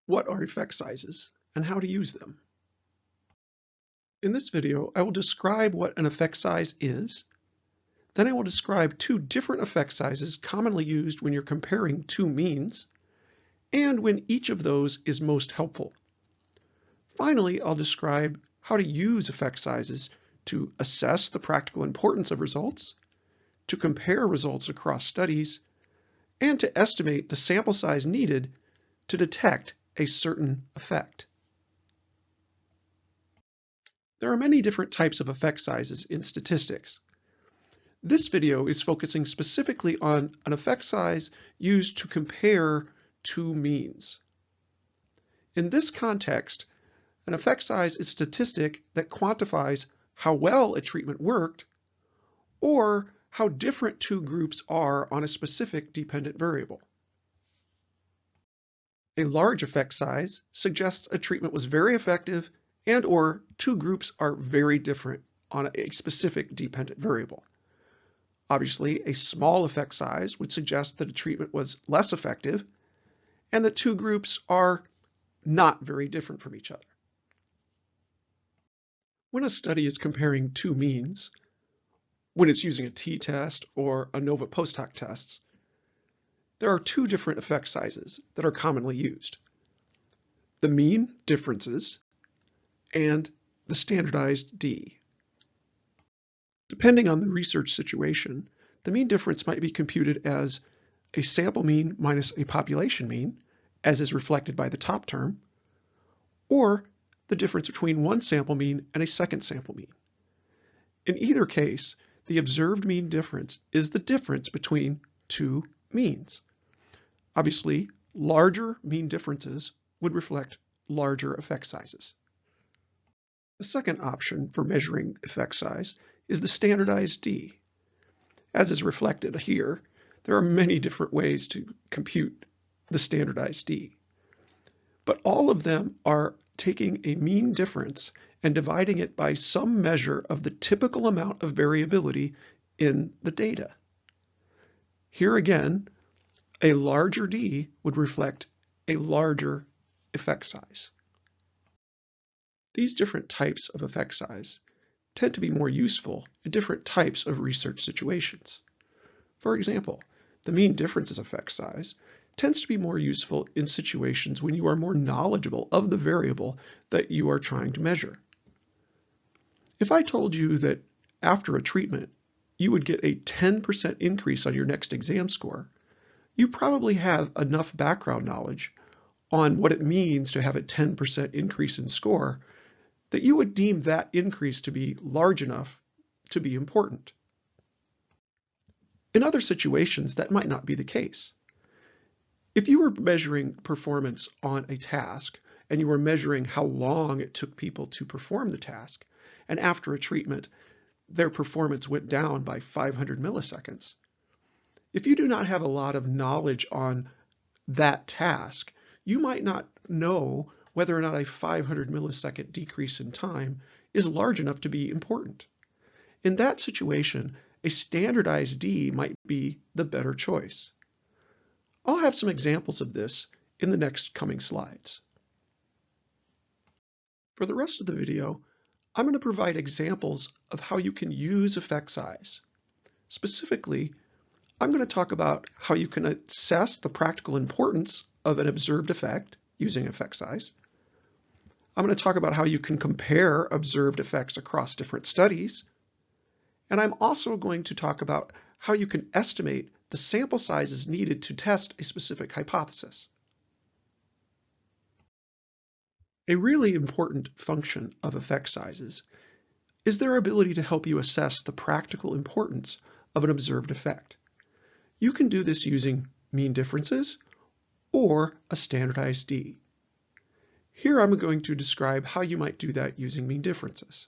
What are effect sizes and how to use them? In this video, I will describe what an effect size is. Then I will describe two different effect sizes commonly used when you're comparing two means, and when each of those is most helpful. Finally, I'll describe how to use effect sizes to assess the practical importance of results, to compare results across studies, and to estimate the sample size needed to detect a certain effect. There are many different types of effect sizes in statistics. This video is focusing specifically on an effect size used to compare two means. In this context, an effect size is a statistic that quantifies how well a treatment worked or how different two groups are on a specific dependent variable. A large effect size suggests a treatment was very effective and/or two groups are very different on a specific dependent variable. Obviously, a small effect size would suggest that a treatment was less effective and that two groups are not very different from each other. When a study is comparing two means, when it's using a t-test or ANOVA post-hoc tests, there are two different effect sizes that are commonly used: the mean differences and the standardized D. Depending on the research situation, the mean difference might be computed as a sample mean minus a population mean, as is reflected by the top term, or the difference between one sample mean and a second sample mean. In either case, the observed mean difference is the difference between two means. Obviously, larger mean differences would reflect larger effect sizes. The second option for measuring effect size is the standardized D. As is reflected here, there are many different ways to compute the standardized D. But all of them are taking a mean difference and dividing it by some measure of the typical amount of variability in the data. Here again, a larger D would reflect a larger effect size. These different types of effect size tend to be more useful in different types of research situations. For example, the mean differences effect size tends to be more useful in situations when you are more knowledgeable of the variable that you are trying to measure. If I told you that after a treatment, you would get a 10% increase on your next exam score, you probably have enough background knowledge on what it means to have a 10% increase in score that you would deem that increase to be large enough to be important. In other situations, that might not be the case. If you were measuring performance on a task and you were measuring how long it took people to perform the task, and after a treatment, their performance went down by 500 milliseconds, if you do not have a lot of knowledge on that task, you might not know whether or not a 500 millisecond decrease in time is large enough to be important. In that situation, a standardized D might be the better choice. I'll have some examples of this in the next coming slides. For the rest of the video, I'm going to provide examples of how you can use effect size. Specifically, I'm going to talk about how you can assess the practical importance of an observed effect using effect size. I'm going to talk about how you can compare observed effects across different studies. And I'm also going to talk about how you can estimate the sample sizes needed to test a specific hypothesis. A really important function of effect sizes is their ability to help you assess the practical importance of an observed effect. You can do this using mean differences or a standardized D. Here I'm going to describe how you might do that using mean differences.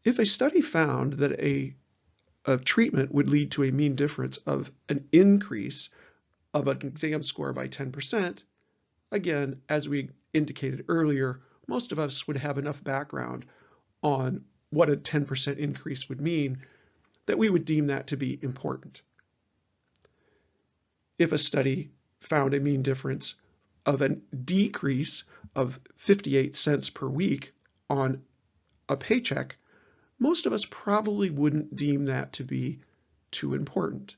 If a study found that a treatment would lead to a mean difference of an increase of an exam score by 10%, again, as we indicated earlier, most of us would have enough background on what a 10% increase would mean that we would deem that to be important. If a study found a mean difference of a decrease of 58 cents per week on a paycheck, most of us probably wouldn't deem that to be too important.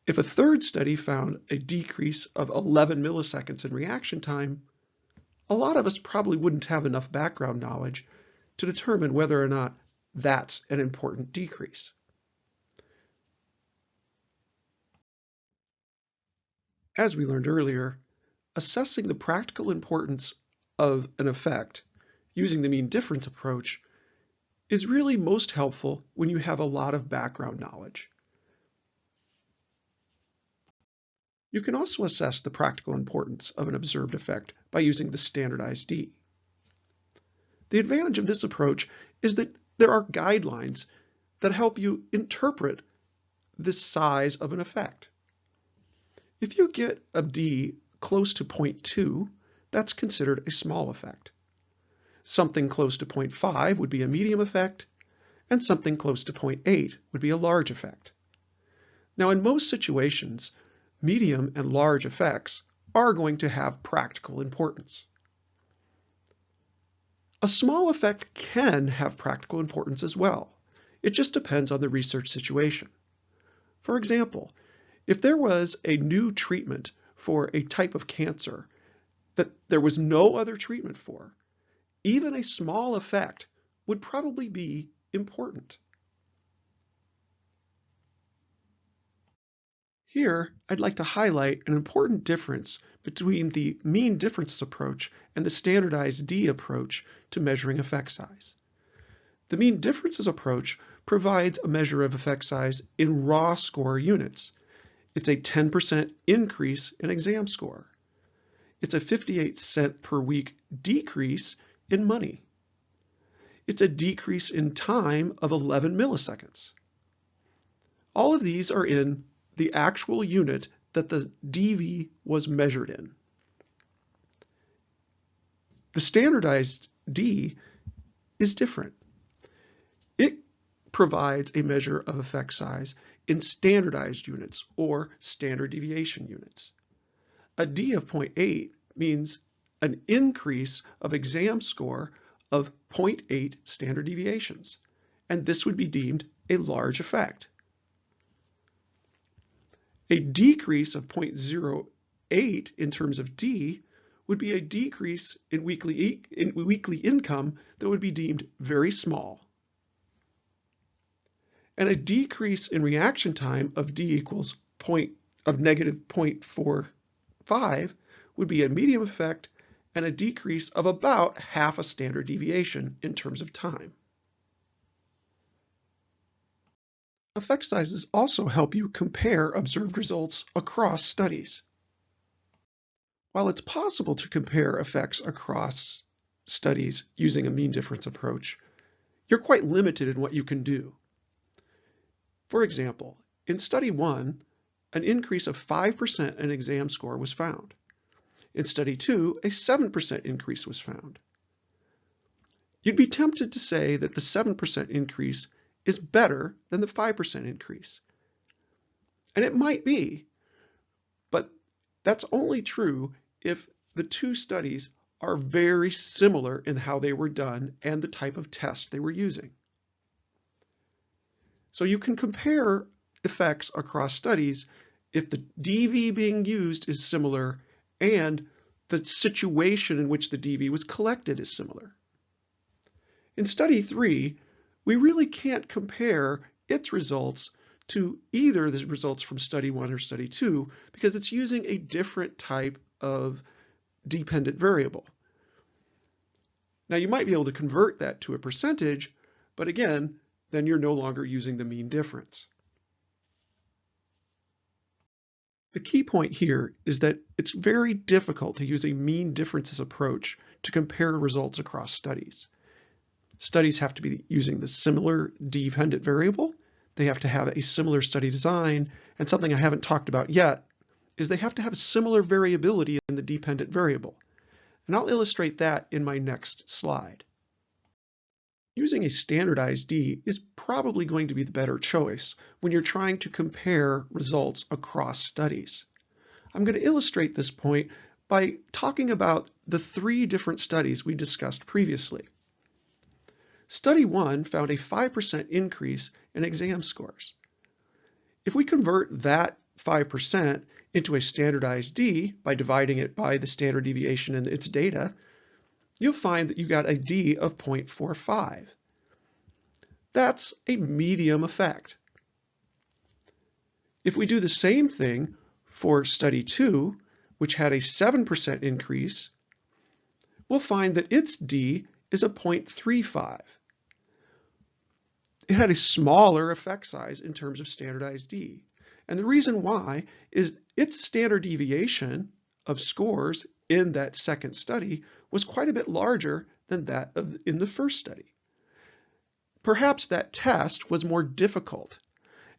If a third study found a decrease of 11 milliseconds in reaction time, a lot of us probably wouldn't have enough background knowledge to determine whether or not that's an important decrease. As we learned earlier, assessing the practical importance of an effect using the mean difference approach is really most helpful when you have a lot of background knowledge. You can also assess the practical importance of an observed effect by using the standardized D. The advantage of this approach is that there are guidelines that help you interpret the size of an effect. If you get a D close to 0.2, that's considered a small effect. Something close to 0.5 would be a medium effect, and something close to 0.8 would be a large effect. Now, in most situations, medium and large effects are going to have practical importance. A small effect can have practical importance as well. It just depends on the research situation. For example, if there was a new treatment for a type of cancer that there was no other treatment for, even a small effect would probably be important. Here, I'd like to highlight an important difference between the mean difference approach and the standardized D approach to measuring effect size. The mean differences approach provides a measure of effect size in raw score units. It's a 10% increase in exam score. It's a 58 cent per week decrease in money. It's a decrease in time of 11 milliseconds. All of these are in the actual unit that the DV was measured in. The standardized D is different. It provides a measure of effect size in standardized units or standard deviation units. A D of 0.8 means an increase of exam score of 0.8 standard deviations, and this would be deemed a large effect. A decrease of 0.08 in terms of D would be a decrease in weekly income that would be deemed very small. And a decrease in reaction time of D equals negative 0.45 would be a medium effect, and a decrease of about half a standard deviation in terms of time. Effect sizes also help you compare observed results across studies. While it's possible to compare effects across studies using a mean difference approach, you're quite limited in what you can do. For example, in study 1, an increase of 5% in exam score was found. In study 2, a 7% increase was found. You'd be tempted to say that the 7% increase is better than the 5% increase. And it might be, but that's only true if the two studies are very similar in how they were done and the type of test they were using. So you can compare effects across studies if the DV being used is similar and the situation in which the DV was collected is similar. In study 3, we really can't compare its results to either the results from study 1 or study 2 because it's using a different type of dependent variable. Now you might be able to convert that to a percentage, but again, then you're no longer using the mean difference. The key point here is that it's very difficult to use a mean differences approach to compare results across studies. Studies have to be using the similar dependent variable. They have to have a similar study design, and something I haven't talked about yet is they have to have similar variability in the dependent variable. And I'll illustrate that in my next slide. Using a standardized D is probably going to be the better choice when you're trying to compare results across studies. I'm going to illustrate this point by talking about the 3 different studies we discussed previously. Study 1 found a 5% increase in exam scores. If we convert that 5% into a standardized D by dividing it by the standard deviation in its data, you'll find that you got a D of 0.45. That's a medium effect. If we do the same thing for study 2, which had a 7% increase, we'll find that its D is a 0.35. It had a smaller effect size in terms of standardized D. And the reason why is its standard deviation of scores in that second study was quite a bit larger than that in the first study. Perhaps that test was more difficult.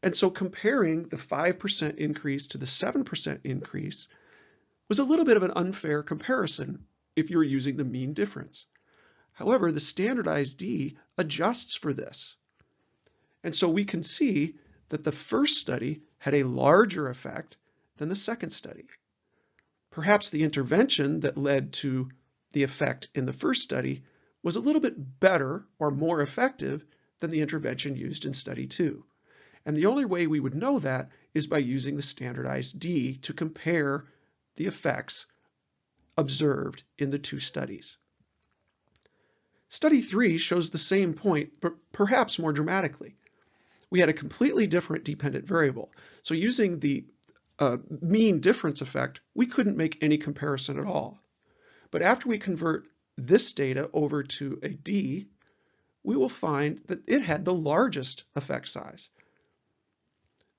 And so comparing the 5% increase to the 7% increase was a little bit of an unfair comparison if you're using the mean difference. However, the standardized D adjusts for this. And so we can see that the first study had a larger effect than the second study. Perhaps the intervention that led to the effect in the first study was a little bit better or more effective than the intervention used in study 2. And the only way we would know that is by using the standardized D to compare the effects observed in the 2 studies. Study 3 shows the same point, but perhaps more dramatically. We had a completely different dependent variable. So using the mean difference effect, we couldn't make any comparison at all. But after we convert this data over to a D, we will find that it had the largest effect size.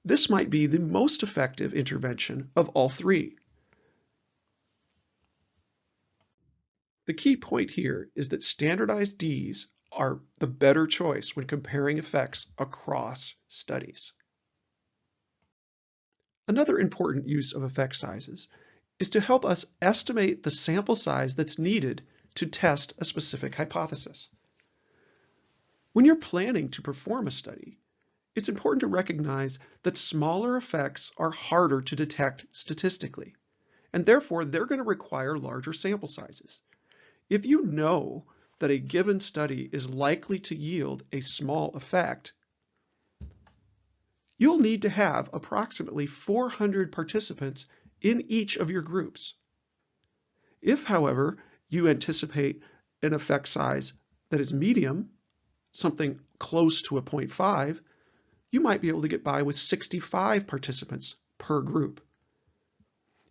This might be the most effective intervention of all 3. The key point here is that standardized Ds are the better choice when comparing effects across studies. Another important use of effect sizes is to help us estimate the sample size that's needed to test a specific hypothesis. When you're planning to perform a study, it's important to recognize that smaller effects are harder to detect statistically, and therefore they're going to require larger sample sizes. If you know that a given study is likely to yield a small effect, you'll need to have approximately 400 participants in each of your groups. If, however, you anticipate an effect size that is medium, something close to a 0.5, you might be able to get by with 65 participants per group.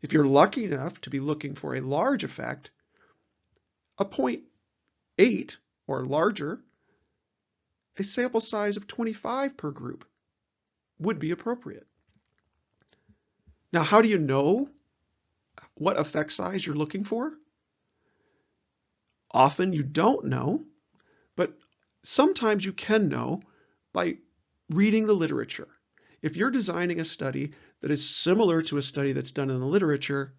If you're lucky enough to be looking for a large effect, a 0.8 or larger, a sample size of 25 per group would be appropriate. Now, how do you know what effect size you're looking for? Often you don't know, but sometimes you can know by reading the literature. If you're designing a study that is similar to a study that's done in the literature,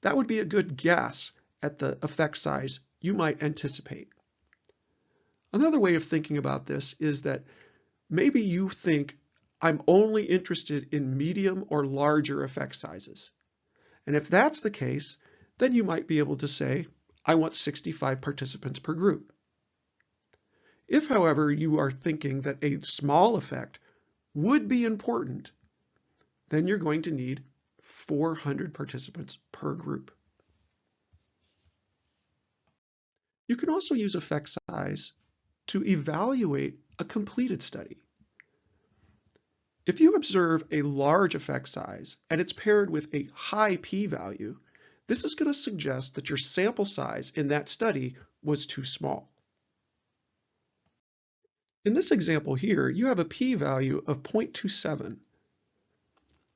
that would be a good guess at the effect size you might anticipate. Another way of thinking about this is that maybe you think, I'm only interested in medium or larger effect sizes. And if that's the case, then you might be able to say, I want 65 participants per group. If, however, you are thinking that a small effect would be important, then you're going to need 400 participants per group. You can also use effect size to evaluate a completed study. If you observe a large effect size and it's paired with a high p-value, this is going to suggest that your sample size in that study was too small. In this example here, you have a p-value of 0.27.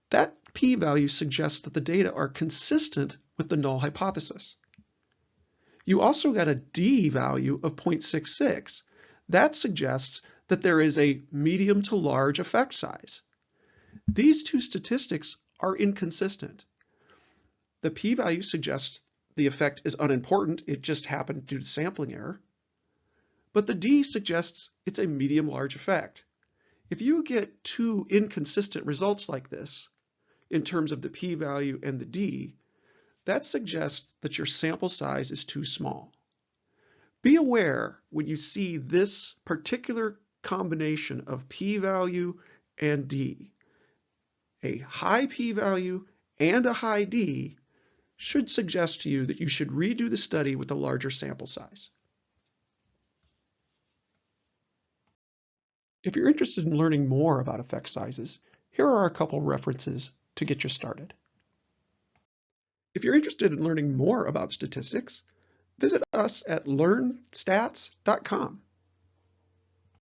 That p-value suggests that the data are consistent with the null hypothesis. You also got a d value of 0.66. That suggests that there is a medium to large effect size. These two statistics are inconsistent. The p-value suggests the effect is unimportant, it just happened due to sampling error. But the d suggests it's a medium-large effect. If you get two inconsistent results like this, in terms of the p-value and the d, that suggests that your sample size is too small. Be aware when you see this particular combination of p-value and d. A high p-value and a high d should suggest to you that you should redo the study with a larger sample size. If you're interested in learning more about effect sizes, here are a couple references to get you started. If you're interested in learning more about statistics, visit us at learnstats.com.